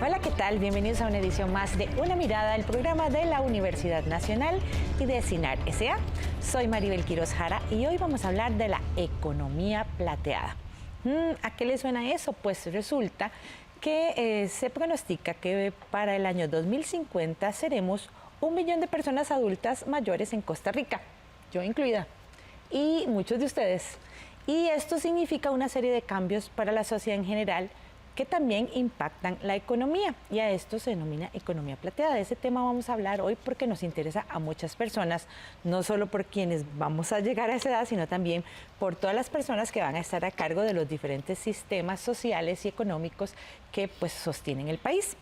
Hola, ¿qué tal? Bienvenidos a una edición más de Una Mirada, el programa de la Universidad Nacional y de CINAR S.A. Soy Maribel Quiroz Jara y hoy vamos a hablar de la economía plateada. ¿A qué le suena eso? Pues resulta que se pronostica que para el año 2050 seremos 1 millón de personas adultas mayores en Costa Rica, yo incluida, y muchos de ustedes. Y esto significa una serie de cambios para la sociedad en general que también impactan la economía, y a esto se denomina economía plateada. De ese tema vamos a hablar hoy porque nos interesa a muchas personas, no solo por quienes vamos a llegar a esa edad, sino también por todas las personas que van a estar a cargo de los diferentes sistemas sociales y económicos que pues sostienen el país.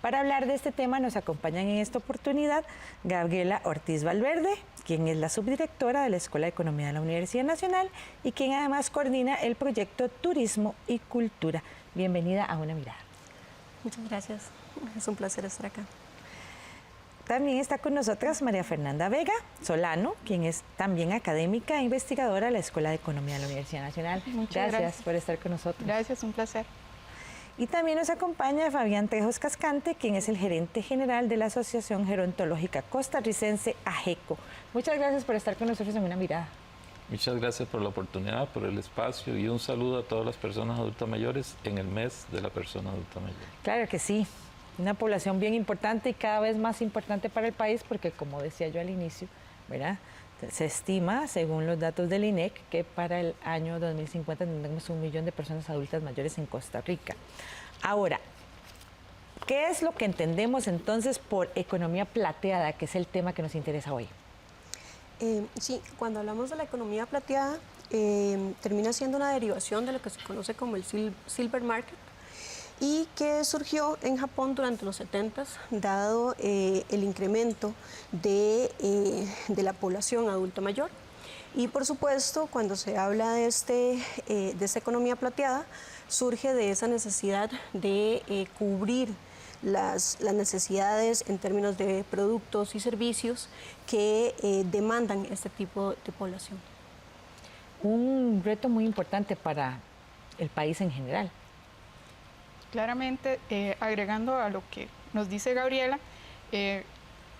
Para hablar de este tema nos acompañan en esta oportunidad Gabriela Ortiz Valverde, quien es la subdirectora de la Escuela de Economía de la Universidad Nacional y quien además coordina el proyecto Turismo y Cultura. Bienvenida a Una Mirada. Muchas gracias, es un placer estar acá. También está con nosotras María Fernanda Vega Solano, quien es también académica e investigadora de la Escuela de Economía de la Universidad Nacional. Muchas gracias por estar con nosotros. Gracias, un placer. Y también nos acompaña Fabián Tejos Cascante, quien es el gerente general de la Asociación Gerontológica Costarricense, AGECO. Muchas gracias por estar con nosotros en Una Mirada. Muchas gracias por la oportunidad, por el espacio y un saludo a todas las personas adultas mayores en el mes de la persona adulta mayor. Claro que sí, una población bien importante y cada vez más importante para el país porque, como decía yo al inicio, ¿verdad?, se estima, según los datos del INEC, que para el año 2050 tendremos 1 millón de personas adultas mayores en Costa Rica. Ahora, ¿qué es lo que entendemos entonces por economía plateada, que es el tema que nos interesa hoy? Sí, cuando hablamos de la economía plateada, termina siendo una derivación de lo que se conoce como el Silver Market y que surgió en Japón durante los 70s, dado el incremento de la población adulta mayor. Y por supuesto, cuando se habla de esta economía plateada, surge de esa necesidad de cubrir las necesidades en términos de productos y servicios que demandan este tipo de población. Un reto muy importante para el país en general. Claramente, agregando a lo que nos dice Gabriela,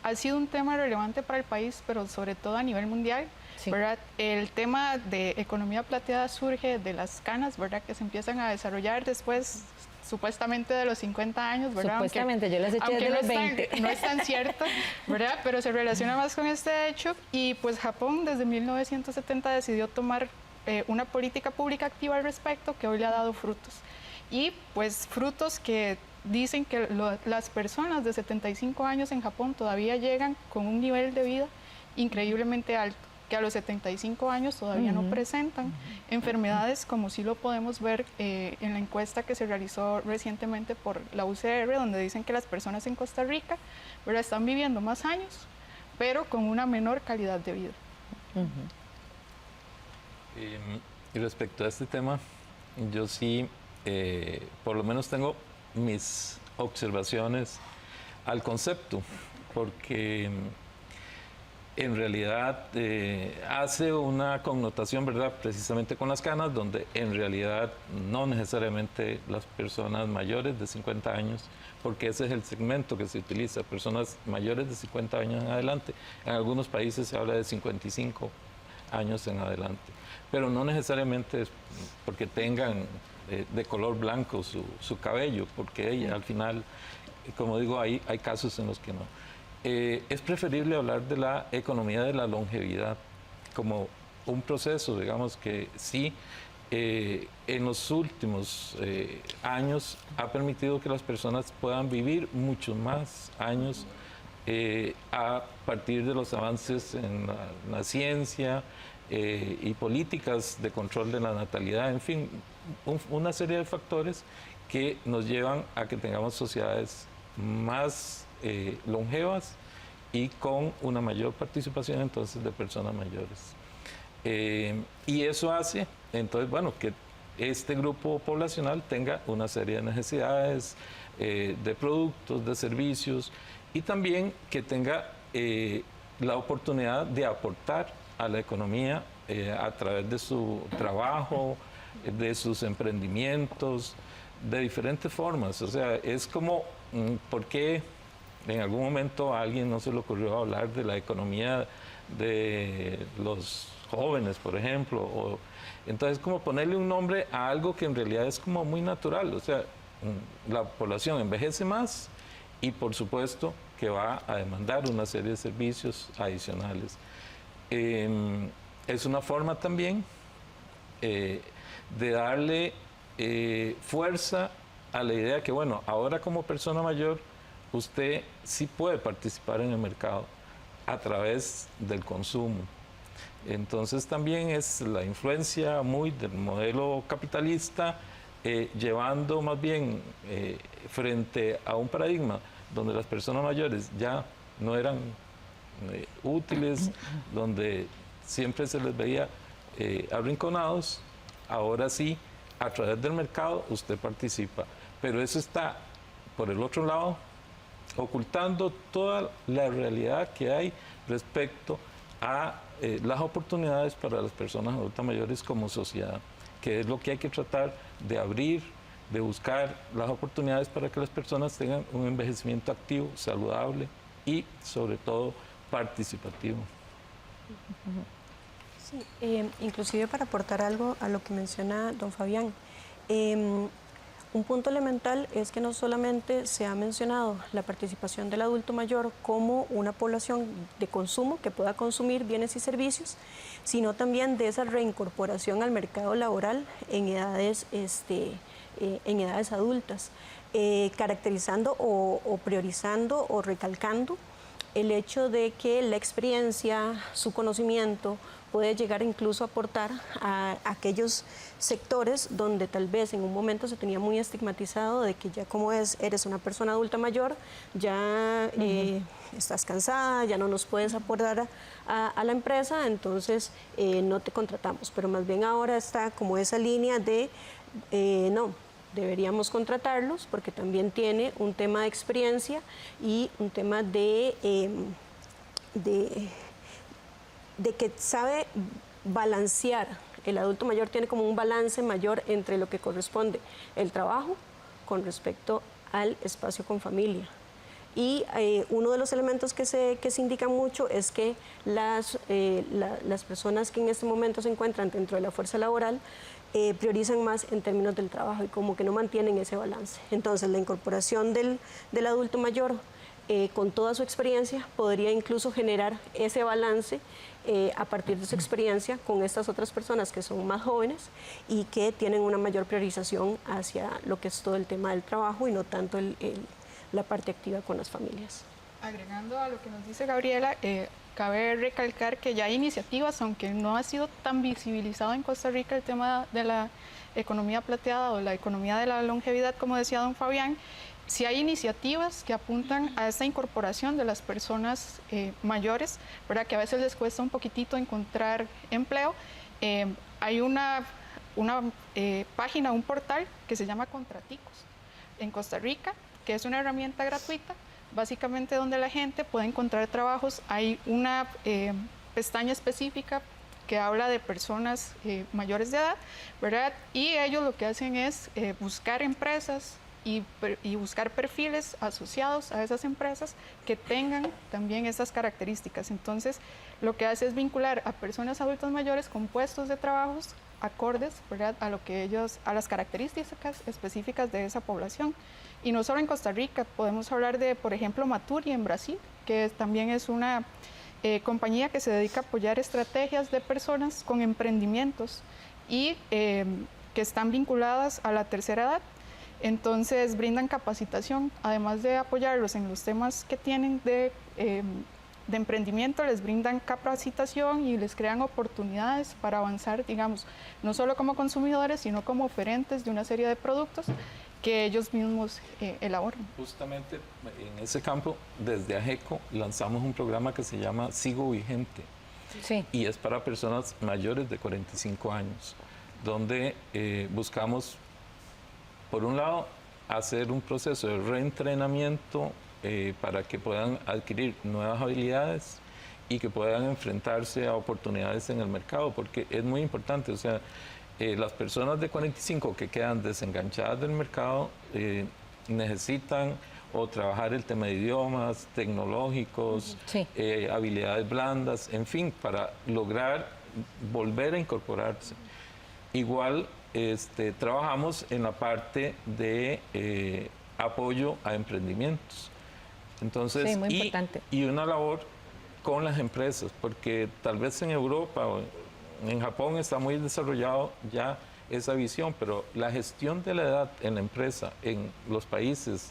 ha sido un tema relevante para el país, pero sobre todo a nivel mundial. Sí. ¿Verdad? El tema de economía plateada surge de las canas, ¿verdad?, que se empiezan a desarrollar después, supuestamente de los 50 años, ¿verdad? Supuestamente, yo las eché desde los 20. No es tan cierto, ¿verdad? Pero se relaciona más con este hecho y pues Japón desde 1970 decidió tomar una política pública activa al respecto que hoy le ha dado frutos. Y pues frutos que dicen que las personas de 75 años en Japón todavía llegan con un nivel de vida increíblemente alto, que a los 75 años todavía no presentan enfermedades, como sí lo podemos ver en la encuesta que se realizó recientemente por la UCR, donde dicen que las personas en Costa Rica, ¿verdad?, están viviendo más años, pero con una menor calidad de vida. Y respecto a este tema, yo sí, por lo menos tengo mis observaciones al concepto, porque en realidad hace una connotación, ¿verdad?, precisamente con las canas, donde en realidad no necesariamente las personas mayores de 50 años, porque ese es el segmento que se utiliza, personas mayores de 50 años en adelante. En algunos países se habla de 55 años en adelante, pero no necesariamente es porque tengan de color blanco su cabello, porque al final, como digo, hay casos en los que no. Es preferible hablar de la economía de la longevidad como un proceso, digamos, que sí, en los últimos años ha permitido que las personas puedan vivir muchos más años a partir de los avances en la ciencia y políticas de control de la natalidad, en fin, una serie de factores que nos llevan a que tengamos sociedades más longevas y con una mayor participación entonces de personas mayores. Y eso hace, entonces, bueno, que este grupo poblacional tenga una serie de necesidades de productos, de servicios y también que tenga la oportunidad de aportar a la economía a través de su trabajo, de sus emprendimientos, de diferentes formas. O sea, es como, ¿por qué en algún momento a alguien no se le ocurrió hablar de la economía de los jóvenes, por ejemplo? Entonces, como ponerle un nombre a algo que en realidad es como muy natural. O sea, la población envejece más y, por supuesto, que va a demandar una serie de servicios adicionales. Es una forma también de darle fuerza a la idea que, bueno, ahora como persona mayor, usted sí puede participar en el mercado a través del consumo. Entonces también es la influencia muy del modelo capitalista, llevando más bien frente a un paradigma donde las personas mayores ya no eran útiles, donde siempre se les veía arrinconados. Ahora sí, a través del mercado usted participa, pero eso está, por el otro lado, ocultando toda la realidad que hay respecto a las oportunidades para las personas adultas mayores como sociedad, que es lo que hay que tratar de abrir, de buscar las oportunidades para que las personas tengan un envejecimiento activo, saludable y, sobre todo, participativo. Sí, inclusive para aportar algo a lo que menciona don Fabián, un punto elemental es que no solamente se ha mencionado la participación del adulto mayor como una población de consumo que pueda consumir bienes y servicios, sino también de esa reincorporación al mercado laboral en edades adultas, caracterizando o priorizando o recalcando el hecho de que la experiencia, su conocimiento, puede llegar incluso a aportar a aquellos sectores donde tal vez en un momento se tenía muy estigmatizado de que ya como eres una persona adulta mayor, ya estás cansada, ya no nos puedes aportar a la empresa, entonces no te contratamos. Pero más bien ahora está como esa línea de no, deberíamos contratarlos porque también tiene un tema de experiencia y un tema de que sabe balancear. El adulto mayor tiene como un balance mayor entre lo que corresponde el trabajo con respecto al espacio con familia. Y uno de los elementos que se indican mucho es que las personas que en este momento se encuentran dentro de la fuerza laboral priorizan más en términos del trabajo y como que no mantienen ese balance. Entonces la incorporación del adulto mayor con toda su experiencia podría incluso generar ese balance a partir de su experiencia con estas otras personas que son más jóvenes y que tienen una mayor priorización hacia lo que es todo el tema del trabajo y no tanto la parte activa con las familias. Agregando a lo que nos dice Gabriela, cabe recalcar que ya hay iniciativas, aunque no ha sido tan visibilizado en Costa Rica el tema de la economía plateada o la economía de la longevidad, como decía don Fabián. Sí hay iniciativas que apuntan a esta incorporación de las personas mayores, ¿verdad? Que a veces les cuesta un poquitito encontrar empleo. Hay una página, un portal que se llama Contraticos en Costa Rica, que es una herramienta gratuita, básicamente donde la gente puede encontrar trabajos. Hay una pestaña específica que habla de personas mayores de edad, ¿verdad? Y ellos lo que hacen es buscar empresas y buscar perfiles asociados a esas empresas que tengan también esas características. Entonces, lo que hace es vincular a personas adultas mayores con puestos de trabajos acordes, ¿verdad?, a lo que ellos, a las características específicas de esa población. Y no solo en Costa Rica, podemos hablar de, por ejemplo, Maturi en Brasil, que también es una compañía que se dedica a apoyar estrategias de personas con emprendimientos y que están vinculadas a la tercera edad. Entonces brindan capacitación, además de apoyarlos en los temas que tienen de emprendimiento, les brindan capacitación y les crean oportunidades para avanzar, digamos, no solo como consumidores, sino como oferentes de una serie de productos que ellos mismos elaboran. Justamente en ese campo, desde AGECO, lanzamos un programa que se llama Sigo Vigente. Sí. Y es para personas mayores de 45 años, donde buscamos, por un lado, hacer un proceso de reentrenamiento para que puedan adquirir nuevas habilidades y que puedan enfrentarse a oportunidades en el mercado, porque es muy importante. O sea, las personas de 45 que quedan desenganchadas del mercado necesitan o trabajar el tema de idiomas, tecnológicos, Sí. habilidades blandas, en fin, para lograr volver a incorporarse. Igual trabajamos en la parte de apoyo a emprendimientos. Entonces, Sí, muy importante. y una labor con las empresas, porque tal vez en Europa o en Japón está muy desarrollado ya esa visión, pero la gestión de la edad en la empresa en los países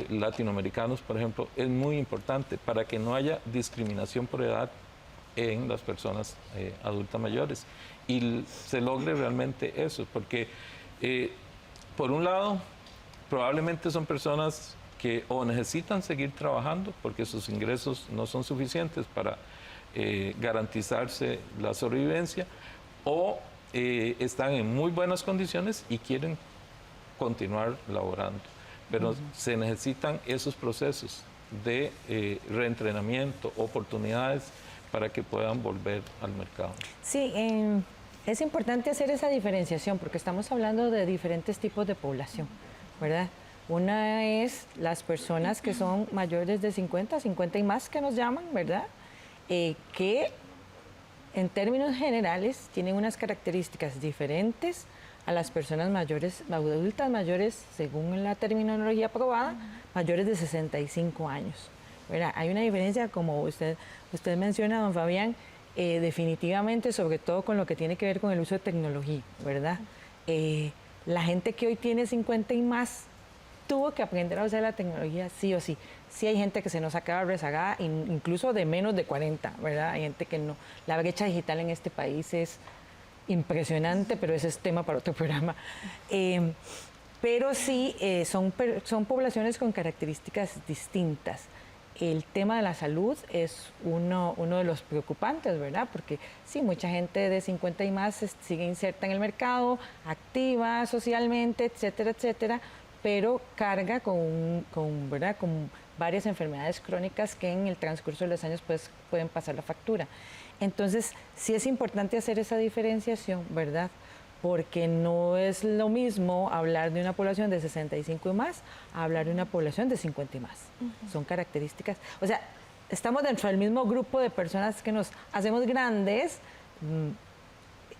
latinoamericanos, por ejemplo, es muy importante para que no haya discriminación por edad en las personas adultas mayores y se logre realmente eso, porque por un lado probablemente son personas que o necesitan seguir trabajando porque sus ingresos no son suficientes para garantizarse la sobrevivencia, o están en muy buenas condiciones y quieren continuar laborando. Pero se necesitan esos procesos de reentrenamiento, oportunidades para que puedan volver al mercado. Sí, es importante hacer esa diferenciación porque estamos hablando de diferentes tipos de población, ¿verdad? Una es las personas que son mayores de 50 y más, que nos llaman, ¿verdad? Que en términos generales tienen unas características diferentes a las personas mayores, adultas mayores, según la terminología aprobada, mayores de 65 años. ¿Verdad? Hay una diferencia, como usted menciona, don Fabián, definitivamente, sobre todo con lo que tiene que ver con el uso de tecnología, ¿verdad? La gente que hoy tiene 50 y más tuvo que aprender a usar la tecnología sí o sí. Sí hay gente que se nos ha quedado rezagada, incluso de menos de 40, ¿verdad? Hay gente que no. La brecha digital en este país es impresionante, pero ese es tema para otro programa. Pero sí, son poblaciones con características distintas. El tema de la salud es uno de los preocupantes, ¿verdad? Porque sí, mucha gente de 50 y más sigue inserta en el mercado, activa socialmente, etcétera, etcétera, pero carga ¿verdad? Con varias enfermedades crónicas que en el transcurso de los años pues, pueden pasar la factura. Entonces, sí es importante hacer esa diferenciación, ¿verdad? Porque no es lo mismo hablar de una población de 65 y más a hablar de una población de 50 y más. Son características, o sea, estamos dentro del mismo grupo de personas que nos hacemos grandes.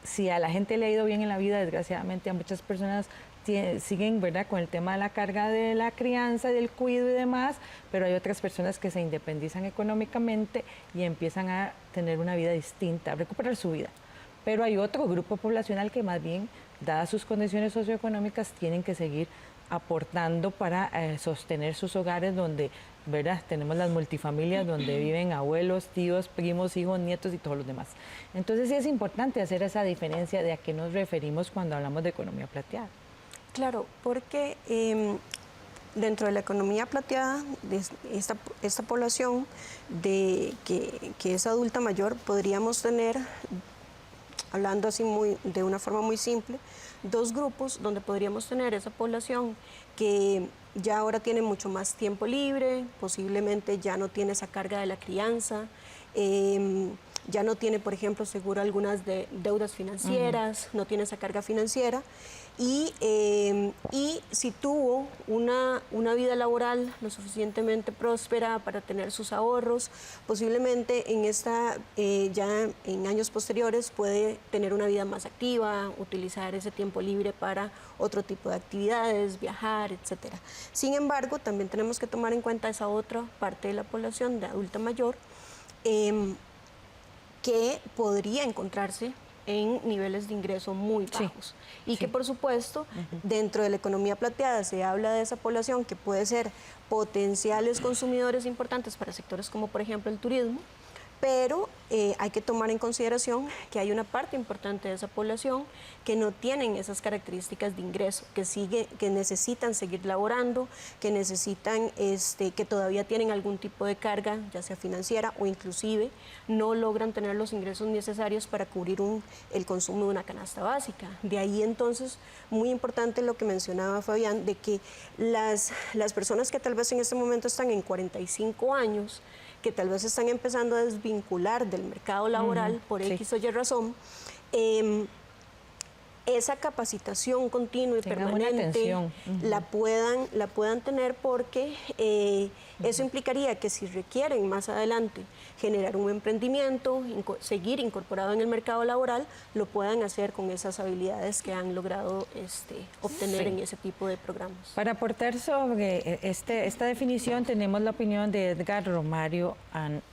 Si a la gente le ha ido bien en la vida, desgraciadamente a muchas personas siguen, ¿verdad?, con el tema de la carga de la crianza, del cuidado y demás, pero hay otras personas que se independizan económicamente y empiezan a tener una vida distinta, a recuperar su vida. Pero hay otro grupo poblacional que más bien, dadas sus condiciones socioeconómicas, tienen que seguir aportando para sostener sus hogares donde, ¿verdad?, tenemos las multifamilias donde viven abuelos, tíos, primos, hijos, nietos y todos los demás. Entonces sí es importante hacer esa diferencia de a qué nos referimos cuando hablamos de economía plateada. Claro, porque dentro de la economía plateada, de esta población que es adulta mayor, podríamos tener, hablando así de una forma muy simple, dos grupos donde podríamos tener esa población que ya ahora tiene mucho más tiempo libre, posiblemente ya no tiene esa carga de la crianza, ya no tiene, por ejemplo, seguro algunas deudas financieras, no tiene esa carga financiera, y si tuvo una vida laboral lo suficientemente próspera para tener sus ahorros, posiblemente ya en años posteriores puede tener una vida más activa, utilizar ese tiempo libre para otro tipo de actividades, viajar, etc. Sin embargo, también tenemos que tomar en cuenta esa otra parte de la población de adulta mayor, que podría encontrarse en niveles de ingreso muy bajos. Y que, por supuesto, dentro de la economía plateada se habla de esa población que puede ser potenciales consumidores importantes para sectores como, por ejemplo, el turismo, pero hay que tomar en consideración que hay una parte importante de esa población que no tienen esas características de ingreso, que necesitan seguir laborando, que necesitan, que todavía tienen algún tipo de carga, ya sea financiera o inclusive no logran tener los ingresos necesarios para cubrir el consumo de una canasta básica. De ahí entonces, muy importante lo que mencionaba Fabián, de que las personas que tal vez en este momento están en 45 años, que tal vez están empezando a desvincular del mercado laboral por X o Y razón, esa capacitación continua y Tengan una permanente atención. la puedan tener, porque eso implicaría que si requieren más adelante generar un emprendimiento, seguir incorporado en el mercado laboral, lo puedan hacer con esas habilidades que han logrado obtener Sí. en ese tipo de programas. Para aportar sobre esta definición tenemos la opinión de Edgar Romario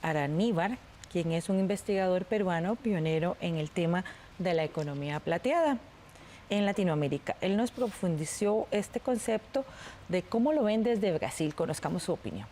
Araníbar, quien es un investigador peruano pionero en el tema de la economía plateada en Latinoamérica. Él nos profundizó este concepto de cómo lo ven desde Brasil. Conozcamos su opinión.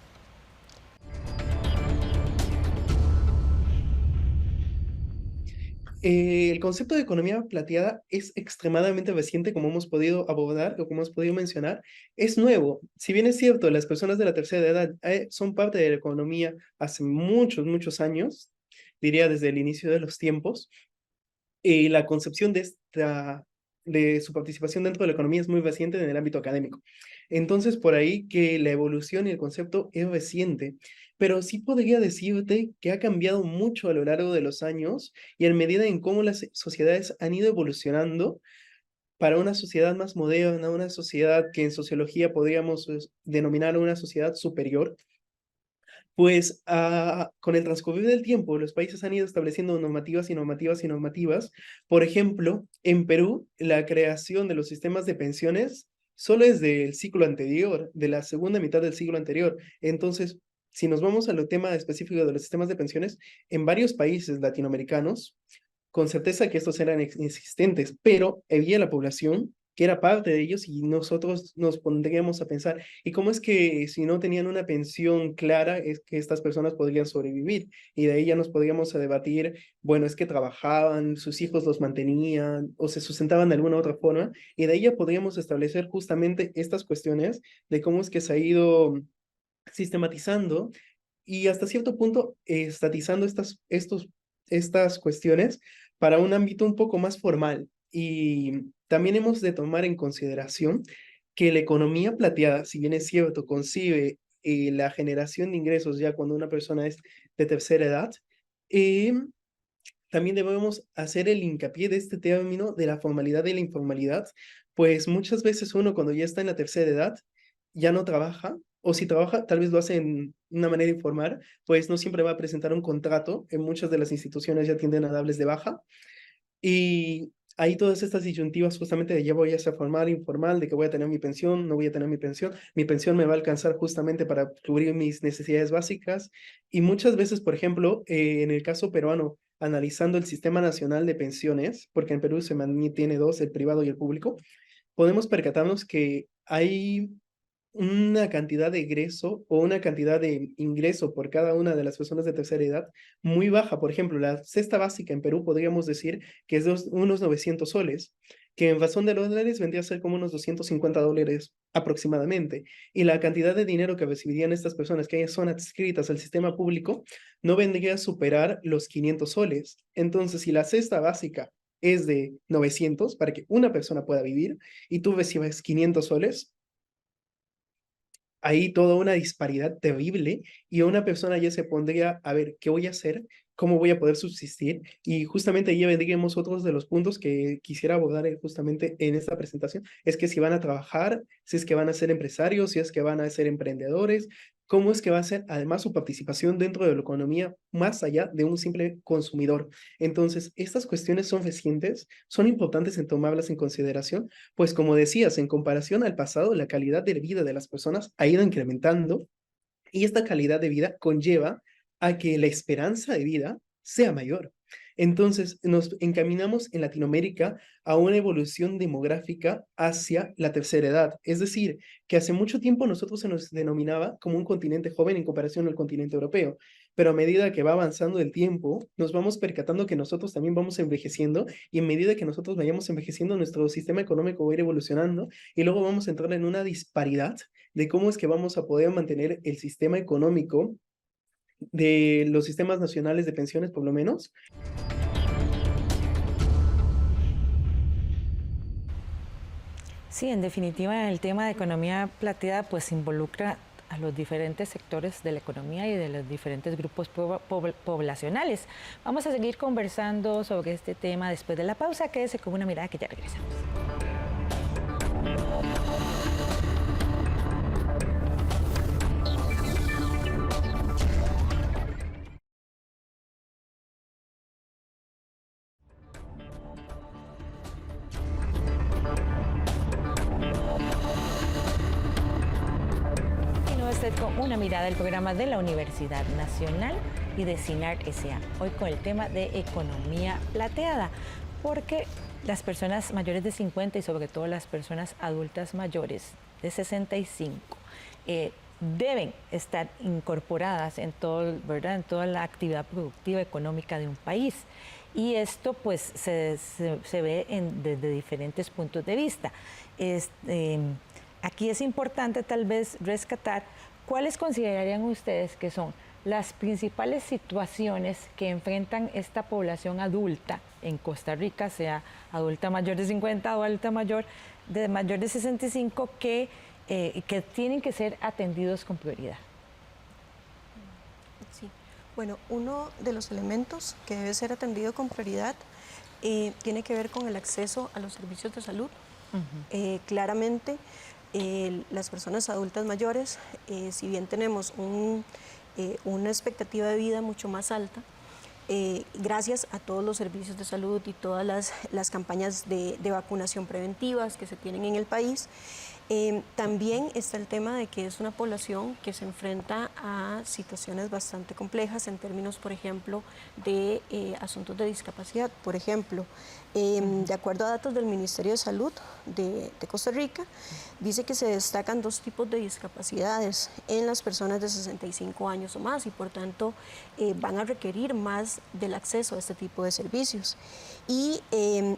El concepto de economía plateada es extremadamente reciente, como hemos podido abordar o como hemos podido mencionar. Es nuevo. Si bien es cierto, las personas de la tercera edad son parte de la economía hace muchos, muchos años, diría desde el inicio de los tiempos, la concepción de su participación dentro de la economía es muy reciente en el ámbito académico. Entonces, por ahí que la evolución y el concepto es reciente, pero sí podría decirte que ha cambiado mucho a lo largo de los años y en medida en cómo las sociedades han ido evolucionando para una sociedad más moderna, una sociedad que en sociología podríamos denominar una sociedad superior. Pues con el transcurrir del tiempo, los países han ido estableciendo normativas y normativas y normativas. Por ejemplo, en Perú, la creación de los sistemas de pensiones solo es del siglo anterior, de la segunda mitad del siglo anterior. Entonces, si nos vamos al tema específico de los sistemas de pensiones, en varios países latinoamericanos, con certeza que estos eran existentes, pero había la población que era parte de ellos y nosotros nos pondríamos a pensar, ¿y cómo es que si no tenían una pensión clara es que estas personas podrían sobrevivir? Y de ahí ya nos podríamos a debatir, bueno, es que trabajaban, sus hijos los mantenían o se sustentaban de alguna otra forma, y de ahí ya podríamos establecer justamente estas cuestiones de cómo es que se ha ido sistematizando y hasta cierto punto estatizando estas cuestiones para un ámbito un poco más formal. Y también hemos de tomar en consideración que la economía plateada, si bien es cierto, concibe la generación de ingresos ya cuando una persona es de tercera edad, eh, también debemos hacer el hincapié de este término de la formalidad y la informalidad, pues muchas veces uno cuando ya está en la tercera edad ya no trabaja, o si trabaja tal vez lo hace en una manera informal, pues no siempre va a presentar un contrato, en muchas de las instituciones ya tienden a darles de baja, y hay todas estas disyuntivas justamente de ya voy a ser formal, informal, de que voy a tener mi pensión, no voy a tener mi pensión me va a alcanzar justamente para cubrir mis necesidades básicas. Y muchas veces, por ejemplo, en el caso peruano, analizando el sistema nacional de pensiones, porque en Perú se mantiene dos, el privado y el público, podemos percatarnos que hay una cantidad de egreso o una cantidad de ingreso por cada una de las personas de tercera edad muy baja. Por ejemplo, la cesta básica en Perú podríamos decir que es de unos 900 soles, que en razón de dólares vendría a ser como unos $250 aproximadamente. Y la cantidad de dinero que recibirían estas personas que son adscritas al sistema público no vendría a superar los 500 soles. Entonces, si la cesta básica es de 900 para que una persona pueda vivir y tú recibes 500 soles, hay toda una disparidad terrible y una persona ya se pondría a ver qué voy a hacer, cómo voy a poder subsistir, y justamente ahí vendríamos otros de los puntos que quisiera abordar justamente en esta presentación, es que si van a trabajar, si es que van a ser empresarios, si es que van a ser emprendedores, cómo es que va a ser además su participación dentro de la economía más allá de un simple consumidor. Entonces, estas cuestiones son recientes, son importantes en tomarlas en consideración, pues como decías, en comparación al pasado, la calidad de vida de las personas ha ido incrementando y esta calidad de vida conlleva a que la esperanza de vida sea mayor. Entonces, nos encaminamos en Latinoamérica a una evolución demográfica hacia la tercera edad. Es decir, que hace mucho tiempo nosotros se nos denominaba como un continente joven en comparación al continente europeo, pero a medida que va avanzando el tiempo, nos vamos percatando que nosotros también vamos envejeciendo y en medida que nosotros vayamos envejeciendo, nuestro sistema económico va a ir evolucionando y luego vamos a entrar en una disparidad de cómo es que vamos a poder mantener el sistema económico de los sistemas nacionales de pensiones, por lo menos. Sí, en definitiva, el tema de economía plateada pues involucra a los diferentes sectores de la economía y de los diferentes grupos poblacionales. Vamos a seguir conversando sobre este tema después de la pausa. Quédese con Una Mirada, que ya regresamos. Con Una Mirada, el programa de la Universidad Nacional y de CINART S.A. Hoy con el tema de economía plateada, porque las personas mayores de 50 y sobre todo las personas adultas mayores de 65 deben estar incorporadas en todo, ¿verdad?, en toda la actividad productiva económica de un país. Y esto pues se ve desde diferentes puntos de vista. Aquí es importante tal vez rescatar cuáles considerarían ustedes que son las principales situaciones que enfrentan esta población adulta en Costa Rica, sea adulta mayor de 50 o adulta mayor de 65, que tienen que ser atendidos con prioridad. Sí, bueno, uno de los elementos que debe ser atendido con prioridad tiene que ver con el acceso a los servicios de salud. Claramente, las personas adultas mayores, si bien tenemos una expectativa de vida mucho más alta, gracias a todos los servicios de salud y todas las campañas de vacunación preventivas que se tienen en el país, también está el tema de que es una población que se enfrenta a situaciones bastante complejas en términos, por ejemplo, de asuntos de discapacidad. Por ejemplo, de acuerdo a datos del Ministerio de Salud de Costa Rica, dice que se destacan dos tipos de discapacidades en las personas de 65 años o más y por tanto van a requerir más del acceso a este tipo de servicios. Y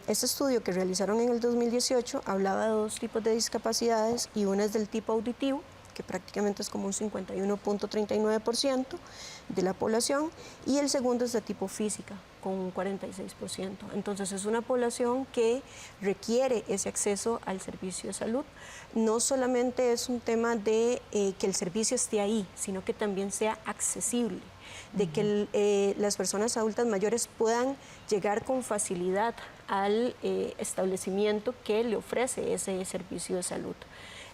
este estudio que realizaron en el 2018 hablaba de dos tipos de discapacidades, y una es del tipo auditivo, que prácticamente es como un 51.39% de la población, y el segundo es de tipo física, con un 46%. Entonces es una población que requiere ese acceso al servicio de salud. No solamente es un tema de que el servicio esté ahí, sino que también sea accesible, de que las personas adultas mayores puedan llegar con facilidad al establecimiento que le ofrece ese servicio de salud.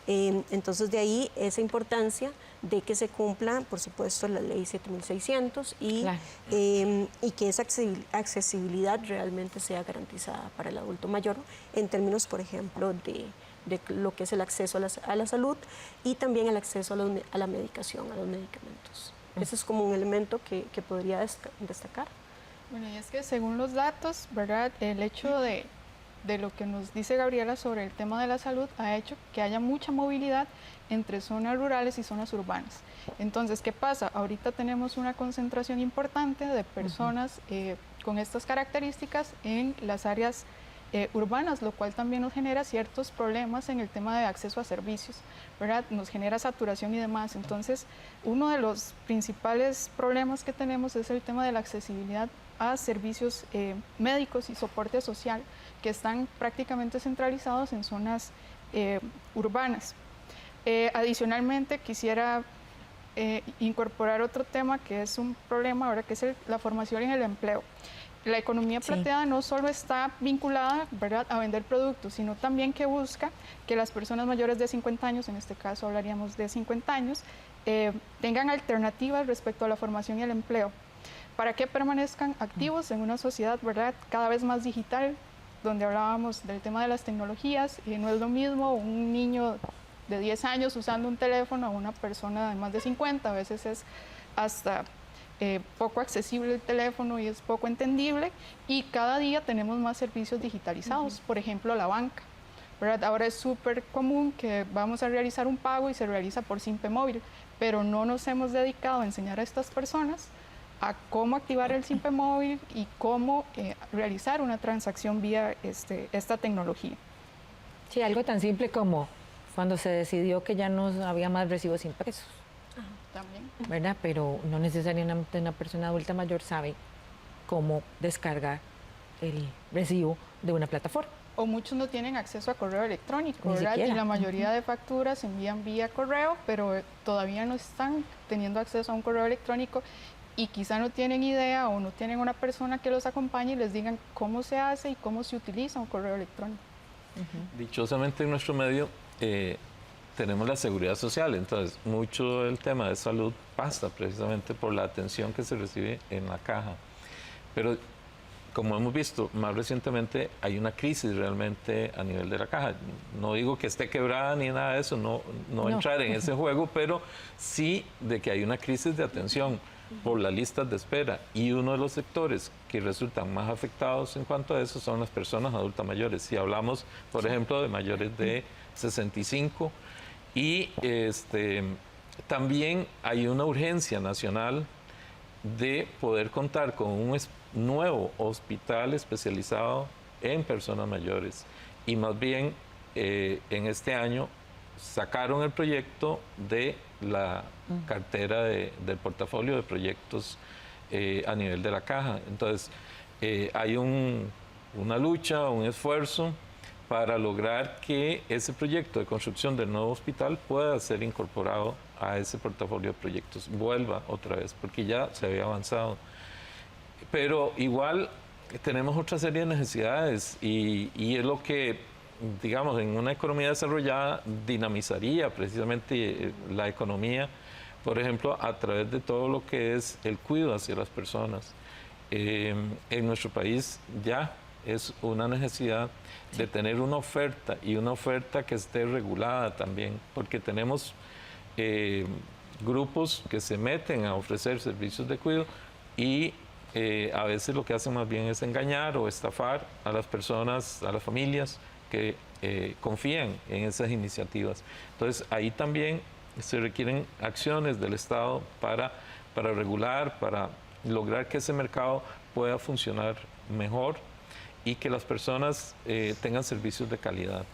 Entonces de ahí esa importancia de que se cumpla, por supuesto, la ley 7600 y, claro, y que esa accesibilidad realmente sea garantizada para el adulto mayor en términos, por ejemplo, de lo que es el acceso a la salud y también el acceso a la medicación, a los medicamentos. Ese es como un elemento que podría destacar. Bueno, y es que según los datos, ¿verdad?, el hecho de lo que nos dice Gabriela sobre el tema de la salud ha hecho que haya mucha movilidad entre zonas rurales y zonas urbanas. Entonces, ¿qué pasa? Ahorita tenemos una concentración importante de personas con estas características en las áreas urbanas, lo cual también nos genera ciertos problemas en el tema de acceso a servicios, ¿verdad? Nos genera saturación y demás. Entonces, uno de los principales problemas que tenemos es el tema de la accesibilidad a servicios médicos y soporte social que están prácticamente centralizados en zonas urbanas. Adicionalmente, quisiera incorporar otro tema que es un problema ahora, que es la formación en el empleo. La economía plateada no solo está vinculada, ¿verdad?, a vender productos, sino también que busca que las personas mayores de 50 años, en este caso hablaríamos de 50 años, tengan alternativas respecto a la formación y el empleo, para que permanezcan activos en una sociedad, ¿verdad?, cada vez más digital, donde hablábamos del tema de las tecnologías, y no es lo mismo un niño de 10 años usando un teléfono a una persona de más de 50, a veces es hasta poco accesible el teléfono y es poco entendible, y cada día tenemos más servicios digitalizados, por ejemplo la banca, ¿verdad? Ahora es súper común que vamos a realizar un pago y se realiza por Simpe Móvil, pero no nos hemos dedicado a enseñar a estas personas a cómo activar el Simpe Móvil y cómo realizar una transacción vía esta tecnología. Sí, algo tan simple como cuando se decidió que ya no había más recibos impresos. También. ¿Verdad? Pero no necesariamente una persona adulta mayor sabe cómo descargar el recibo de una plataforma. o muchos no tienen acceso a correo electrónico, Ni ¿verdad? siquiera. Y la mayoría de facturas se envían vía correo, pero todavía no están teniendo acceso a un correo electrónico y quizá no tienen idea o no tienen una persona que los acompañe y les digan cómo se hace y cómo se utiliza un correo electrónico. Dichosamente en nuestro medio tenemos la seguridad social, entonces mucho del tema de salud pasa precisamente por la atención que se recibe en la caja. Pero como hemos visto más recientemente, hay una crisis realmente a nivel de la caja. No digo que esté quebrada ni nada de eso, no entrar en ese juego, pero sí de que hay una crisis de atención por las listas de espera. Y uno de los sectores que resultan más afectados en cuanto a eso son las personas adultas mayores. Si hablamos, por ejemplo, de mayores de 65, y también hay una urgencia nacional de poder contar con un nuevo hospital especializado en personas mayores. Y más bien, en este año sacaron el proyecto de la cartera del portafolio de proyectos a nivel de la caja. Entonces, hay una lucha, un esfuerzo para lograr que ese proyecto de construcción del nuevo hospital pueda ser incorporado a ese portafolio de proyectos, vuelva otra vez, porque ya se había avanzado. Pero igual tenemos otra serie de necesidades y es lo que, digamos, en una economía desarrollada dinamizaría precisamente la economía, por ejemplo, a través de todo lo que es el cuidado hacia las personas. En nuestro país ya es una necesidad de tener una oferta y una oferta que esté regulada también, porque tenemos grupos que se meten a ofrecer servicios de cuidado y a veces lo que hacen más bien es engañar o estafar a las personas, a las familias que confían en esas iniciativas. Entonces ahí también se requieren acciones del Estado para regular, para lograr que ese mercado pueda funcionar mejor y que las personas tengan servicios de calidad.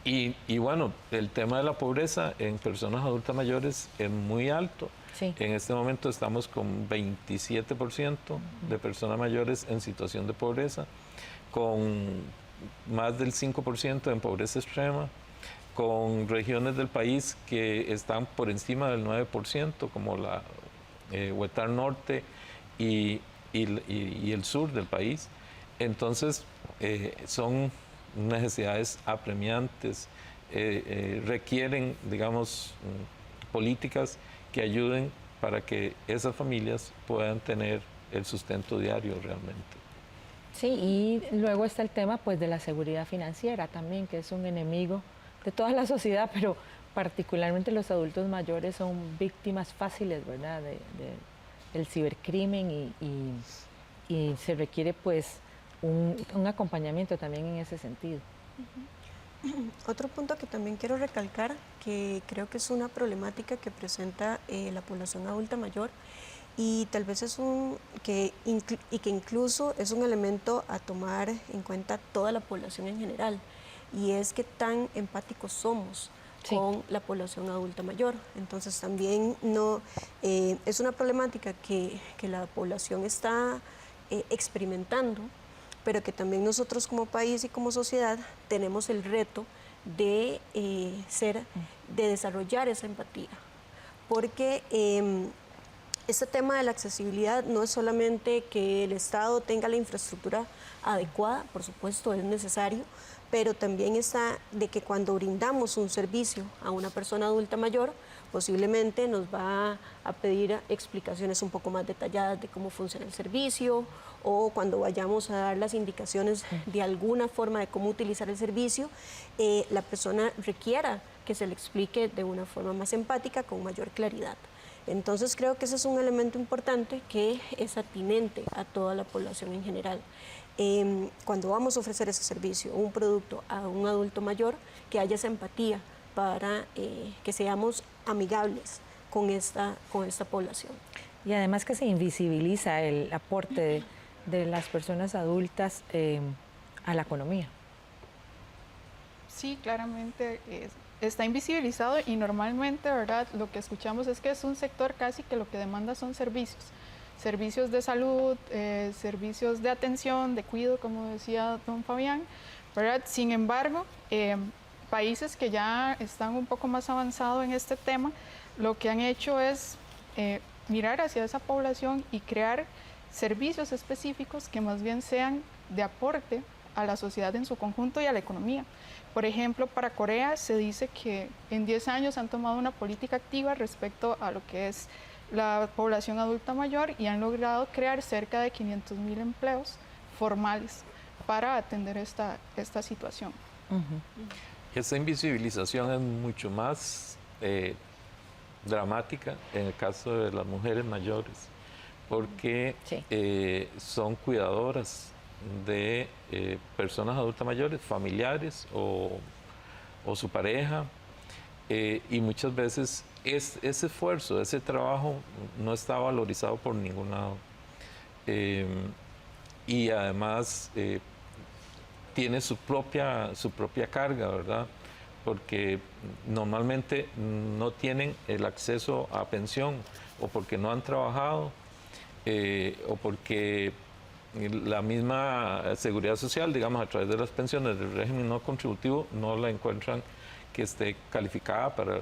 Y bueno, el tema de la pobreza en personas adultas mayores es muy alto. Sí. En este momento estamos con 27% de personas mayores en situación de pobreza, con más del 5% en pobreza extrema, con regiones del país que están por encima del 9%, como la Huetar Norte y el sur del país. Entonces, son necesidades apremiantes, requieren, digamos, políticas que ayuden para que esas familias puedan tener el sustento diario realmente. Sí, y luego está el tema pues de la seguridad financiera también, que es un enemigo de toda la sociedad, pero particularmente los adultos mayores son víctimas fáciles, ¿verdad?, del cibercrimen y se requiere pues un acompañamiento también en ese sentido. Otro punto que también quiero recalcar, que creo que es una problemática que presenta la población adulta mayor y tal vez es que incluso es un elemento a tomar en cuenta toda la población en general, y es que tan empáticos somos con la población adulta mayor. Entonces también es una problemática que la población está experimentando, pero que también nosotros como país y como sociedad tenemos el reto de desarrollar esa empatía, porque este tema de la accesibilidad no es solamente que el Estado tenga la infraestructura adecuada, por supuesto es necesario, pero también está de que cuando brindamos un servicio a una persona adulta mayor, posiblemente nos va a pedir explicaciones un poco más detalladas de cómo funciona el servicio, o cuando vayamos a dar las indicaciones de alguna forma de cómo utilizar el servicio, la persona requiera que se le explique de una forma más empática, con mayor claridad. Entonces creo que ese es un elemento importante que es atinente a toda la población en general. Cuando vamos a ofrecer ese servicio, un producto a un adulto mayor, que haya esa empatía para que seamos amigables con esta población. Y además que se invisibiliza el aporte de las personas adultas a la economía. Sí, claramente está invisibilizado y normalmente, ¿verdad?, lo que escuchamos es que es un sector casi que lo que demanda son servicios. servicios de salud, servicios de atención, de cuidado, como decía don Fabián, ¿verdad? Sin embargo, países que ya están un poco más avanzados en este tema, lo que han hecho es mirar hacia esa población y crear servicios específicos que más bien sean de aporte a la sociedad en su conjunto y a la economía. Por ejemplo, para Corea se dice que en 10 años han tomado una política activa respecto a lo que es la población adulta mayor y han logrado crear cerca de 500.000 empleos formales para atender esta situación. Esa invisibilización es mucho más dramática en el caso de las mujeres mayores, porque son cuidadoras de personas adultas mayores, familiares o su pareja, y muchas veces ese esfuerzo, ese trabajo no está valorizado por ningún lado. Y además tiene su propia carga, ¿verdad? Porque normalmente no tienen el acceso a pensión, o porque no han trabajado, o porque la misma seguridad social, digamos, a través de las pensiones del régimen no contributivo, no la encuentran que esté calificada para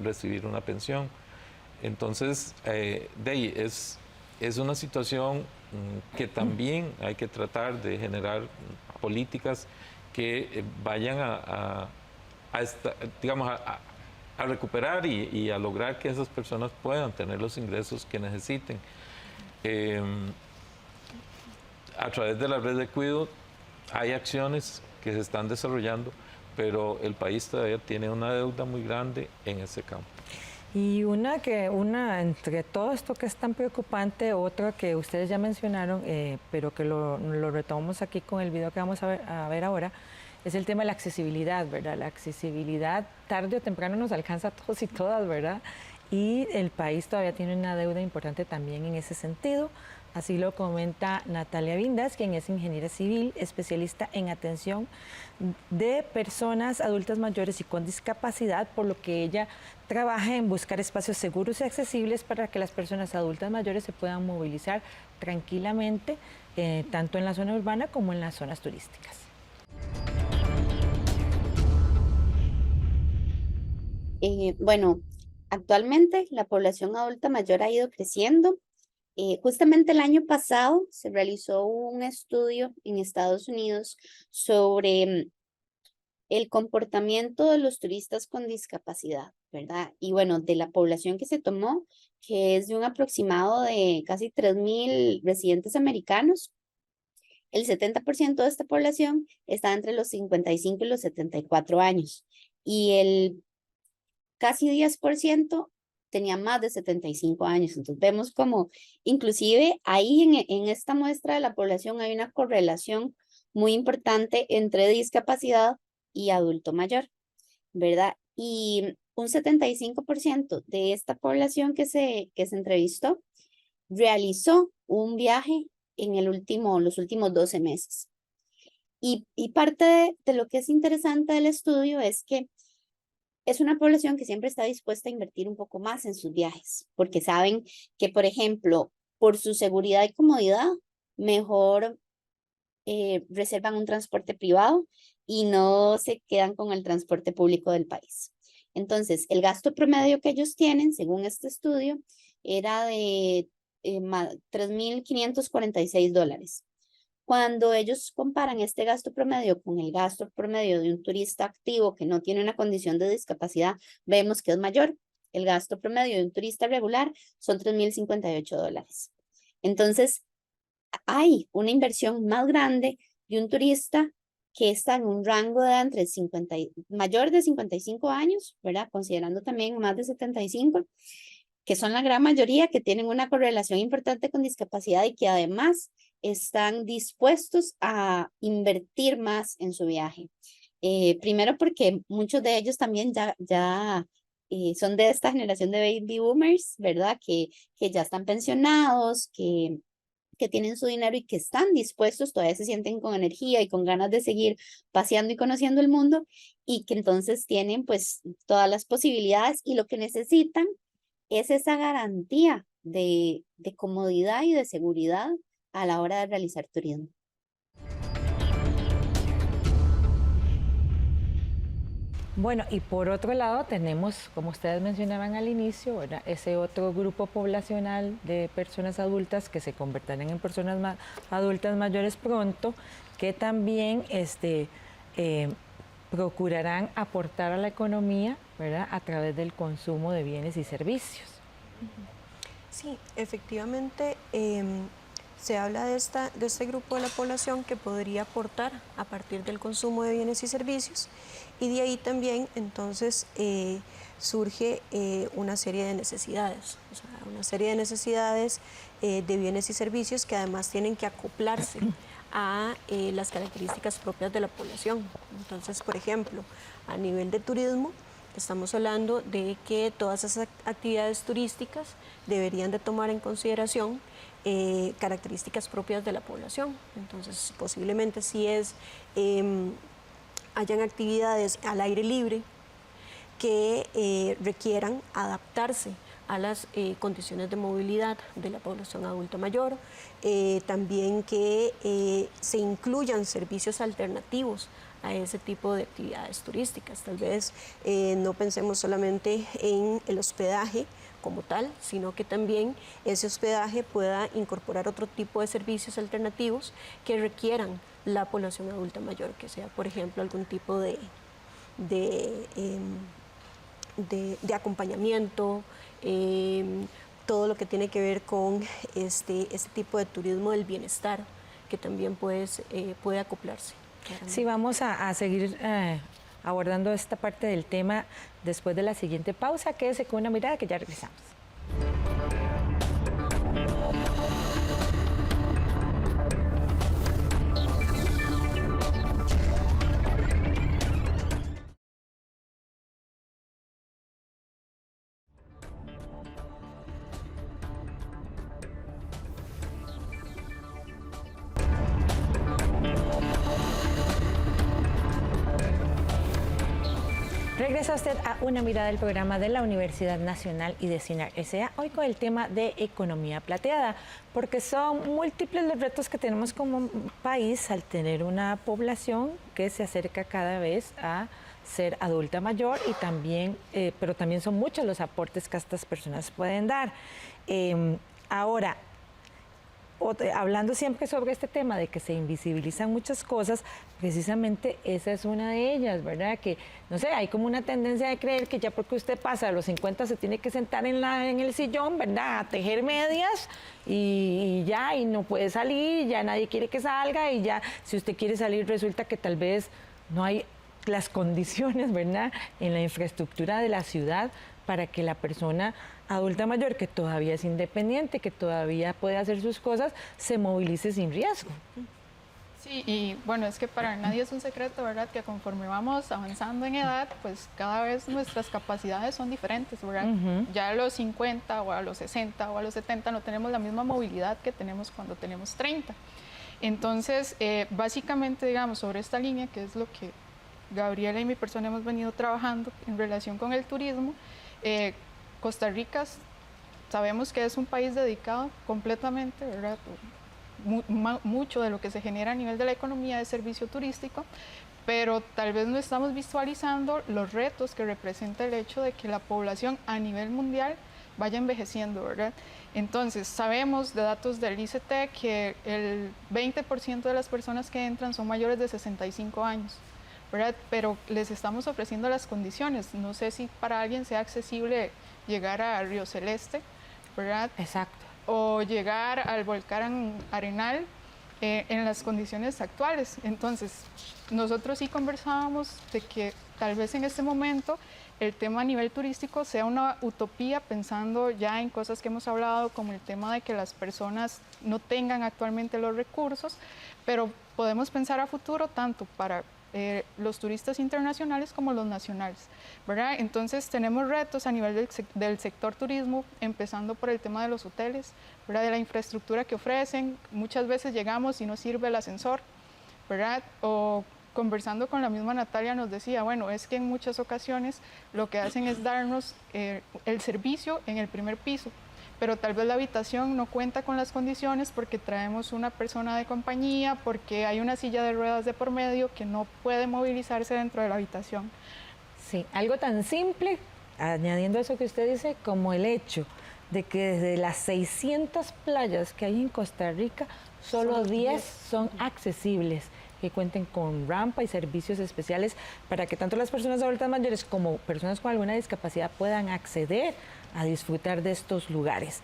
recibir una pensión. Entonces, de ahí es una situación que también hay que tratar de generar políticas que vayan a recuperar y a lograr que esas personas puedan tener los ingresos que necesiten. A través de la red de cuidado hay acciones que se están desarrollando, pero el país todavía tiene una deuda muy grande en ese campo. Y entre todo esto que es tan preocupante, otra que ustedes ya mencionaron, pero que lo retomamos aquí con el video que vamos a ver ahora, es el tema de la accesibilidad, ¿verdad? La accesibilidad tarde o temprano nos alcanza a todos y todas, ¿verdad? Y el país todavía tiene una deuda importante también en ese sentido. Así lo comenta Natalia Vindas, quien es ingeniera civil, especialista en atención de personas adultas mayores y con discapacidad, por lo que ella trabaja en buscar espacios seguros y accesibles para que las personas adultas mayores se puedan movilizar tranquilamente, tanto en la zona urbana como en las zonas turísticas. Bueno, actualmente la población adulta mayor ha ido creciendo. Justamente el año pasado se realizó un estudio en Estados Unidos sobre el comportamiento de los turistas con discapacidad, ¿verdad? Y bueno, de la población que se tomó, que es de un aproximado de casi 3.000 residentes americanos, el 70% de esta población está entre los 55 y los 74 años. Y el casi 10% tenía más de 75 años. Entonces vemos como inclusive ahí en esta muestra de la población hay una correlación muy importante entre discapacidad y adulto mayor, ¿verdad? Y un 75% de esta población que se entrevistó realizó un viaje en los últimos 12 meses. Y parte de lo que es interesante del estudio es que es una población que siempre está dispuesta a invertir un poco más en sus viajes, porque saben que, por ejemplo, por su seguridad y comodidad, mejor reservan un transporte privado y no se quedan con el transporte público del país. Entonces, el gasto promedio que ellos tienen, según este estudio, era de $3.546. Cuando ellos comparan este gasto promedio con el gasto promedio de un turista activo que no tiene una condición de discapacidad, vemos que es mayor. El gasto promedio de un turista regular son $3.058. Entonces, hay una inversión más grande de un turista que está en un rango de entre mayor de 55 años, ¿verdad? Considerando también más de 75, que son la gran mayoría que tienen una correlación importante con discapacidad y que además están dispuestos a invertir más en su viaje. Primero porque muchos de ellos también ya son de esta generación de baby boomers, ¿verdad? Que ya están pensionados, que tienen su dinero y que están dispuestos, todavía se sienten con energía y con ganas de seguir paseando y conociendo el mundo, y que entonces tienen pues todas las posibilidades y lo que necesitan es esa garantía de comodidad y de seguridad a la hora de realizar turismo. Bueno, y por otro lado tenemos, como ustedes mencionaban al inicio, ¿verdad?, ese otro grupo poblacional de personas adultas que se convertirán en personas adultas mayores pronto, que también procurarán aportar a la economía, ¿verdad?, a través del consumo de bienes y servicios. Sí, efectivamente, se habla de este grupo de la población que podría aportar a partir del consumo de bienes y servicios, y de ahí también entonces surge una serie de necesidades, o sea, una serie de necesidades de bienes y servicios que además tienen que acoplarse a las características propias de la población. Entonces, por ejemplo, a nivel de turismo, estamos hablando de que todas esas actividades turísticas deberían de tomar en consideración características propias de la población. Entonces, posiblemente si hayan actividades al aire libre que requieran adaptarse a las condiciones de movilidad de la población adulta mayor, también que se incluyan servicios alternativos a ese tipo de actividades turísticas. Tal vez no pensemos solamente en el hospedaje como tal, sino que también ese hospedaje pueda incorporar otro tipo de servicios alternativos que requieran la población adulta mayor, que sea, por ejemplo, algún tipo de acompañamiento, todo lo que tiene que ver con este tipo de turismo del bienestar, que también puede acoplarse. Sí, vamos a seguir abordando esta parte del tema después de la siguiente pausa. Quédese con una mirada que ya regresamos. Regresa usted a Una Mirada, del programa de la Universidad Nacional y de CINAR S.A., hoy con el tema de economía plateada, porque son múltiples los retos que tenemos como país al tener una población que se acerca cada vez a ser adulta mayor, y también, pero también son muchos los aportes que estas personas pueden dar. Ahora, hablando siempre sobre este tema de que se invisibilizan muchas cosas, precisamente esa es una de ellas, ¿verdad? Que, no sé, hay como una tendencia de creer que ya porque usted pasa a los 50 se tiene que sentar en el sillón, ¿verdad?, a tejer medias y ya, y no puede salir, ya nadie quiere que salga, y ya, si usted quiere salir, resulta que tal vez no hay las condiciones, ¿verdad?, en la infraestructura de la ciudad para que la persona adulta mayor, que todavía es independiente, que todavía puede hacer sus cosas, se movilice sin riesgo. Sí, y bueno, es que para nadie es un secreto, ¿verdad?, que conforme vamos avanzando en edad, pues cada vez nuestras capacidades son diferentes, ¿verdad? Ya a los 50 o a los 60 o a los 70 no tenemos la misma movilidad que tenemos cuando tenemos 30. Entonces, básicamente, digamos, sobre esta línea, que es lo que Gabriela y mi persona hemos venido trabajando en relación con el turismo, Costa Rica sabemos que es un país dedicado completamente, ¿verdad?, mucho de lo que se genera a nivel de la economía es servicio turístico, pero tal vez no estamos visualizando los retos que representa el hecho de que la población a nivel mundial vaya envejeciendo, ¿verdad? Entonces, sabemos de datos del ICT que el 20% de las personas que entran son mayores de 65 años, ¿verdad? Pero les estamos ofreciendo las condiciones. No sé si para alguien sea accesible llegar a Río Celeste, ¿verdad? Exacto. O llegar al volcán Arenal en las condiciones actuales. Entonces, nosotros sí conversábamos de que tal vez en este momento el tema a nivel turístico sea una utopía, pensando ya en cosas que hemos hablado, como el tema de que las personas no tengan actualmente los recursos, pero podemos pensar a futuro tanto para los turistas internacionales como los nacionales, ¿verdad? Entonces tenemos retos a nivel del sector turismo, empezando por el tema de los hoteles, ¿verdad?, de la infraestructura que ofrecen. Muchas veces llegamos y no sirve el ascensor, ¿verdad? O conversando con la misma Natalia nos decía, bueno, es que en muchas ocasiones lo que hacen es darnos el servicio en el primer piso, pero tal vez la habitación no cuenta con las condiciones porque traemos una persona de compañía, porque hay una silla de ruedas de por medio que no puede movilizarse dentro de la habitación. Sí, algo tan simple, añadiendo eso que usted dice, como el hecho de que desde las 600 playas que hay en Costa Rica, solo 10 son accesibles, que cuenten con rampa y servicios especiales para que tanto las personas adultas mayores como personas con alguna discapacidad puedan acceder a disfrutar de estos lugares.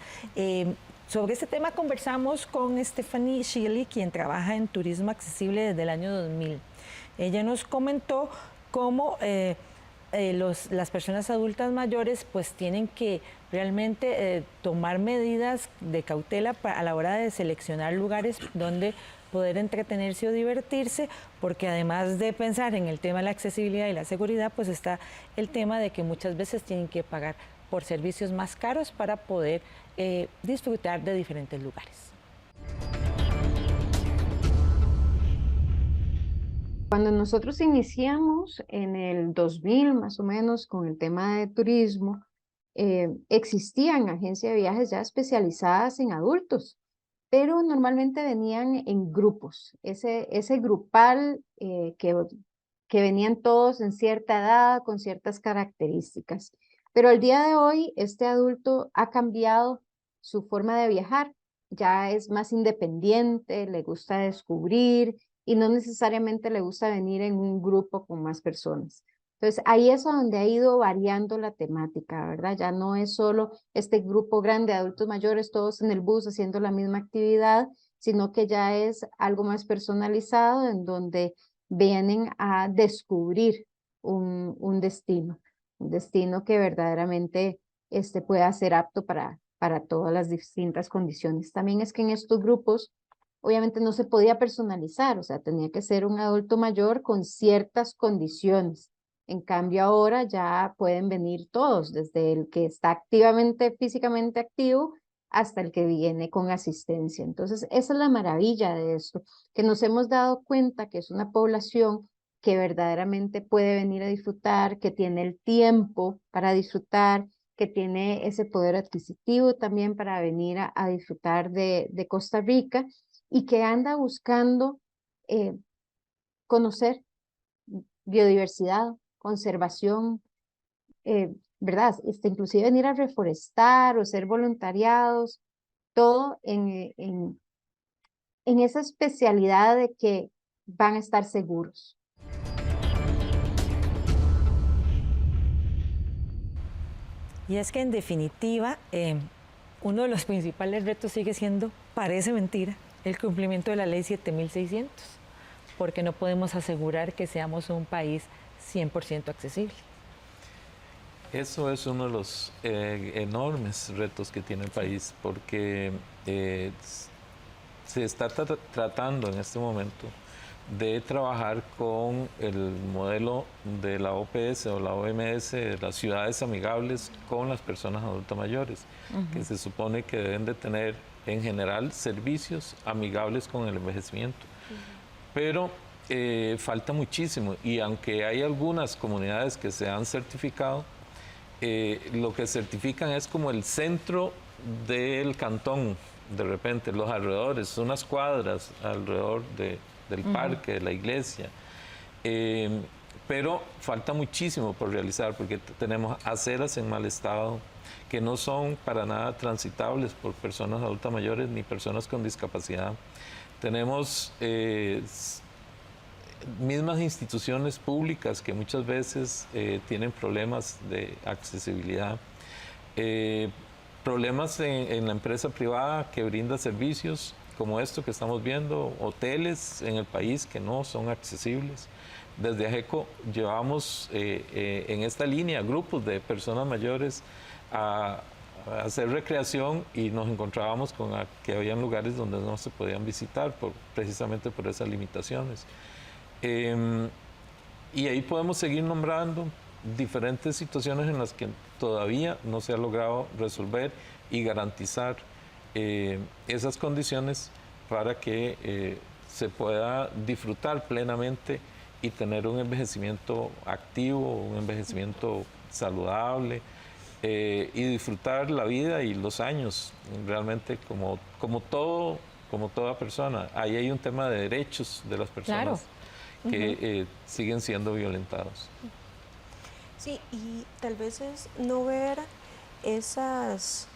Sobre este tema conversamos con Stephanie Shiley, quien trabaja en turismo accesible desde el año 2000. Ella nos comentó cómo las personas adultas mayores pues tienen que realmente tomar medidas de cautela a la hora de seleccionar lugares donde poder entretenerse o divertirse, porque además de pensar en el tema de la accesibilidad y la seguridad, pues está el tema de que muchas veces tienen que pagar por servicios más caros para poder disfrutar de diferentes lugares. Cuando nosotros iniciamos en el 2000 más o menos con el tema de turismo, existían agencias de viajes ya especializadas en adultos, pero normalmente venían en grupos, ese grupal que venían todos en cierta edad, con ciertas características. Pero el día de hoy, este adulto ha cambiado su forma de viajar, ya es más independiente, le gusta descubrir y no necesariamente le gusta venir en un grupo con más personas. Entonces, ahí es donde ha ido variando la temática, ¿verdad? Ya no es solo este grupo grande de adultos mayores, todos en el bus haciendo la misma actividad, sino que ya es algo más personalizado en donde vienen a descubrir un destino que verdaderamente pueda ser apto para todas las distintas condiciones. También es que en estos grupos, obviamente no se podía personalizar, o sea, tenía que ser un adulto mayor con ciertas condiciones. En cambio ahora ya pueden venir todos, desde el que está activamente, físicamente activo, hasta el que viene con asistencia. Entonces, esa es la maravilla de esto, que nos hemos dado cuenta que es una población que verdaderamente puede venir a disfrutar, que tiene el tiempo para disfrutar, que tiene ese poder adquisitivo también para venir a disfrutar de Costa Rica y que anda buscando conocer biodiversidad, conservación, ¿verdad? Inclusive venir a reforestar o ser voluntariados, todo en esa especialidad de que van a estar seguros. Y es que en definitiva, uno de los principales retos sigue siendo, parece mentira, el cumplimiento de la ley 7600, porque no podemos asegurar que seamos un país 100% accesible. Eso es uno de los enormes retos que tiene el país, porque se está tratando en este momento de trabajar con el modelo de la OPS o la OMS, de las ciudades amigables con las personas adultas mayores, que se supone que deben de tener en general servicios amigables con el envejecimiento. Pero falta muchísimo, y aunque hay algunas comunidades que se han certificado, lo que certifican es como el centro del cantón, de repente, los alrededores, unas cuadras alrededor del parque, de la iglesia. Pero falta muchísimo por realizar, porque tenemos aceras en mal estado, que no son para nada transitables por personas adultas mayores ni personas con discapacidad. Tenemos mismas instituciones públicas que muchas veces tienen problemas de accesibilidad. Problemas en la empresa privada que brinda servicios como esto que estamos viendo, hoteles en el país que no son accesibles. Desde AGECO llevamos en esta línea grupos de personas mayores a hacer recreación y nos encontrábamos con que habían lugares donde no se podían visitar precisamente por esas limitaciones. Y ahí podemos seguir nombrando diferentes situaciones en las que todavía no se ha logrado resolver y garantizar esas condiciones para que se pueda disfrutar plenamente y tener un envejecimiento activo, un envejecimiento saludable, y disfrutar la vida y los años, realmente como toda persona. Ahí hay un tema de derechos de las personas que siguen siendo violentados. Sí, y tal vez es no ver esas,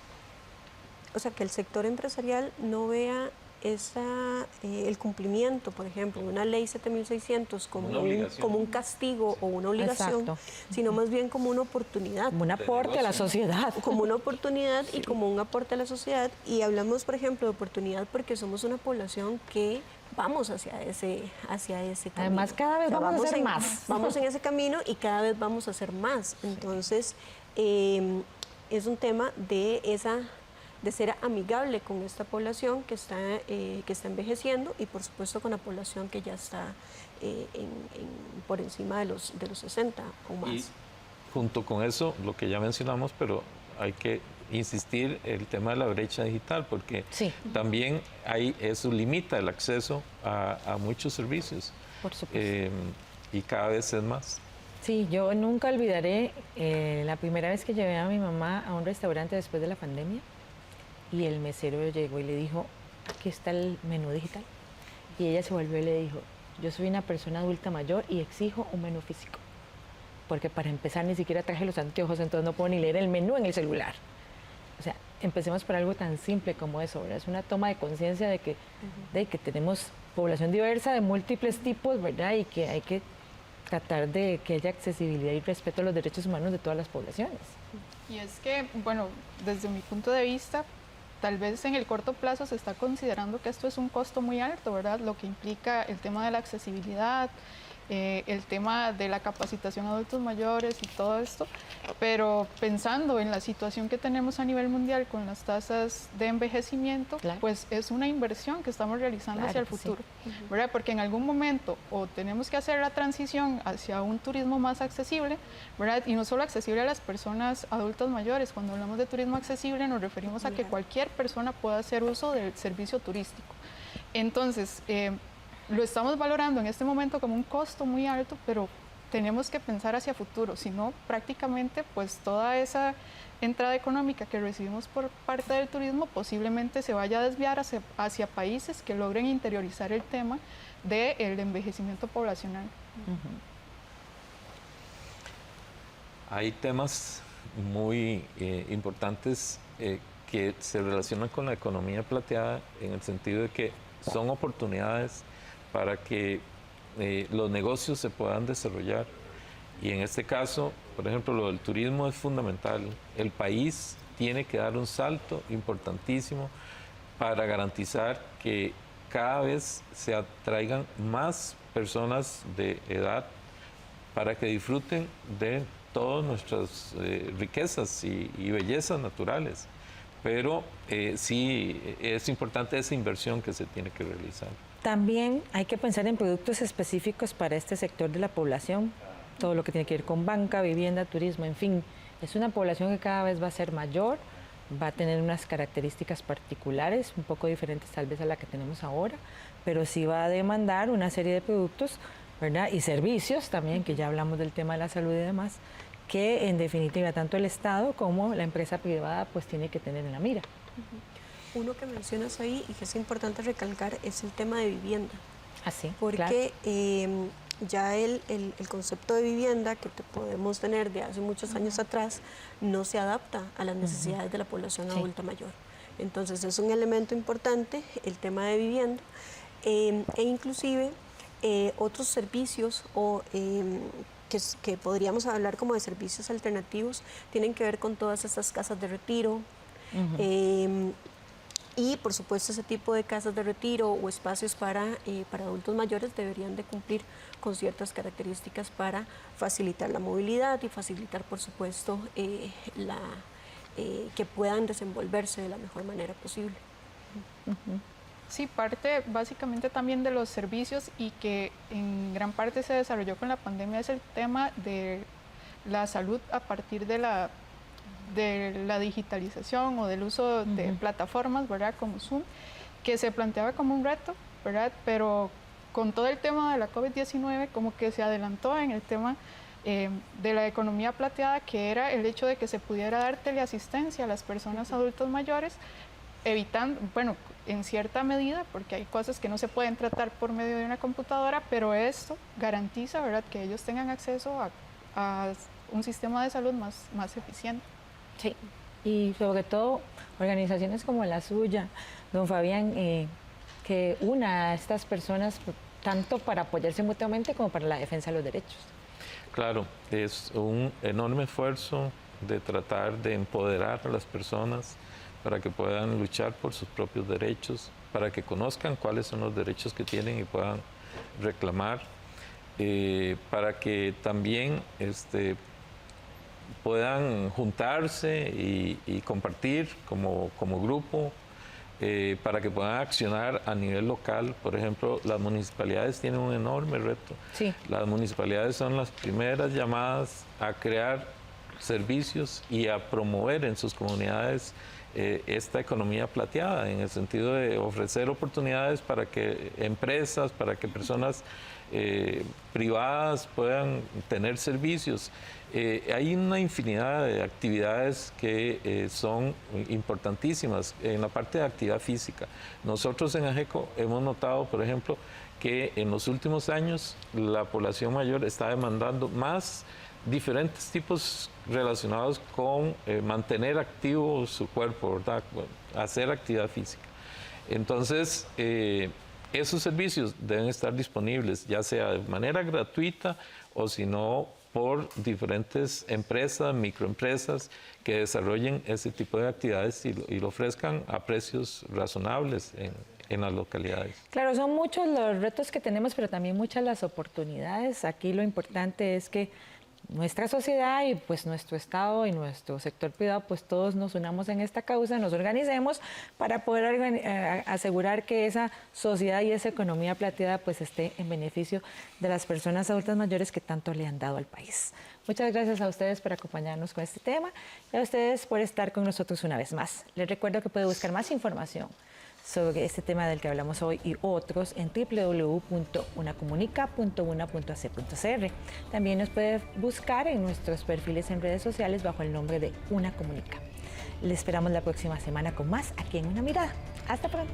o sea, que el sector empresarial no vea el cumplimiento, por ejemplo, de una ley 7600 como un castigo o una obligación, Exacto. sino más bien como una oportunidad. Como un aporte a la sociedad. Como una oportunidad y como un aporte a la sociedad. Y hablamos, por ejemplo, de oportunidad porque somos una población que vamos hacia ese camino. Además, cada vez vamos a hacer más. Vamos en ese camino y cada vez vamos a hacer más. Entonces, es un tema de ser amigable con esta población que está envejeciendo y por supuesto con la población que ya está por encima de los 60 o más. Y junto con eso, lo que ya mencionamos, pero hay que insistir el tema de la brecha digital, porque también eso limita el acceso a muchos servicios. Por supuesto. Y cada vez es más. Sí, yo nunca olvidaré la primera vez que llevé a mi mamá a un restaurante después de la pandemia y el mesero llegó y le dijo, aquí está el menú digital. Y ella se volvió y le dijo, yo soy una persona adulta mayor y exijo un menú físico. Porque para empezar ni siquiera traje los anteojos, entonces no puedo ni leer el menú en el celular. O sea, empecemos por algo tan simple como eso, ¿verdad? Es una toma de conciencia de que tenemos población diversa de múltiples tipos, ¿verdad? Y que hay que tratar de que haya accesibilidad y respeto a los derechos humanos de todas las poblaciones. Y es que, bueno, desde mi punto de vista, tal vez en el corto plazo se está considerando que esto es un costo muy alto, ¿verdad? Lo que implica el tema de la accesibilidad, el tema de la capacitación a adultos mayores y todo esto, pero pensando en la situación que tenemos a nivel mundial con las tasas de envejecimiento, pues es una inversión que estamos realizando hacia el futuro, ¿verdad? Porque en algún momento o tenemos que hacer la transición hacia un turismo más accesible, ¿verdad? Y no solo accesible a las personas adultas mayores. Cuando hablamos de turismo accesible nos referimos a que cualquier persona pueda hacer uso del servicio turístico. Entonces, lo estamos valorando en este momento como un costo muy alto, pero tenemos que pensar hacia futuro, si no prácticamente pues toda esa entrada económica que recibimos por parte del turismo posiblemente se vaya a desviar hacia países que logren interiorizar el tema del envejecimiento poblacional. Hay temas muy importantes que se relacionan con la economía plateada en el sentido de que son oportunidades para que los negocios se puedan desarrollar. Y en este caso, por ejemplo, lo del turismo es fundamental. El país tiene que dar un salto importantísimo para garantizar que cada vez se atraigan más personas de edad para que disfruten de todas nuestras riquezas y bellezas naturales. Pero sí es importante esa inversión que se tiene que realizar. También hay que pensar en productos específicos para este sector de la población, todo lo que tiene que ver con banca, vivienda, turismo, en fin. Es una población que cada vez va a ser mayor, va a tener unas características particulares, un poco diferentes tal vez a la que tenemos ahora, pero sí va a demandar una serie de productos, ¿verdad? Y servicios también, que ya hablamos del tema de la salud y demás, que en definitiva tanto el Estado como la empresa privada pues tiene que tener en la mira. Uno que mencionas ahí y que es importante recalcar es el tema de vivienda. Así, porque ya el concepto de vivienda que podemos tener de hace muchos años atrás no se adapta a las necesidades de la población adulta mayor. Entonces es un elemento importante el tema de vivienda e inclusive otros servicios que podríamos hablar como de servicios alternativos tienen que ver con todas estas casas de retiro. Y por supuesto ese tipo de casas de retiro o espacios para adultos mayores deberían de cumplir con ciertas características para facilitar la movilidad y facilitar por supuesto que puedan desenvolverse de la mejor manera posible. Sí, parte básicamente también de los servicios y que en gran parte se desarrolló con la pandemia es el tema de la salud a partir de la digitalización o del uso de plataformas, ¿verdad? Como Zoom, que se planteaba como un reto, ¿verdad? Pero con todo el tema de la COVID-19 como que se adelantó en el tema de la economía plateada, que era el hecho de que se pudiera dar teleasistencia a las personas adultos mayores, evitando, bueno, en cierta medida, porque hay cosas que no se pueden tratar por medio de una computadora, pero esto garantiza, ¿verdad?, que ellos tengan acceso a un sistema de salud más eficiente. Sí, y sobre todo organizaciones como la suya, don Fabián, que una a estas personas tanto para apoyarse mutuamente como para la defensa de los derechos. Claro, es un enorme esfuerzo de tratar de empoderar a las personas para que puedan luchar por sus propios derechos, para que conozcan cuáles son los derechos que tienen y puedan reclamar, para que también puedan juntarse y compartir como grupo, para que puedan accionar a nivel local. Por ejemplo, las municipalidades tienen un enorme reto. Sí. Las municipalidades son las primeras llamadas a crear servicios y a promover en sus comunidades esta economía plateada, en el sentido de ofrecer oportunidades para que empresas, para que personas privadas puedan tener servicios. Hay una infinidad de actividades que son importantísimas en la parte de actividad física. Nosotros en AGECO hemos notado, por ejemplo, que en los últimos años la población mayor está demandando más diferentes tipos relacionados con mantener activo su cuerpo, ¿verdad?, hacer actividad física. Entonces, esos servicios deben estar disponibles, ya sea de manera gratuita o si no por diferentes empresas, microempresas que desarrollen ese tipo de actividades y lo ofrezcan a precios razonables en las localidades. Claro, son muchos los retos que tenemos, pero también muchas las oportunidades. Aquí lo importante es que nuestra sociedad y pues nuestro Estado y nuestro sector privado, pues todos nos unamos en esta causa, nos organicemos para poder asegurar que esa sociedad y esa economía plateada pues esté en beneficio de las personas adultas mayores que tanto le han dado al país. Muchas gracias a ustedes por acompañarnos con este tema y a ustedes por estar con nosotros una vez más. Les recuerdo que puede buscar más información sobre este tema del que hablamos hoy y otros en www.unacomunica.una.ac.cr. También nos puede buscar en nuestros perfiles en redes sociales bajo el nombre de Una Comunica. Les esperamos la próxima semana con más aquí en Una Mirada. Hasta pronto.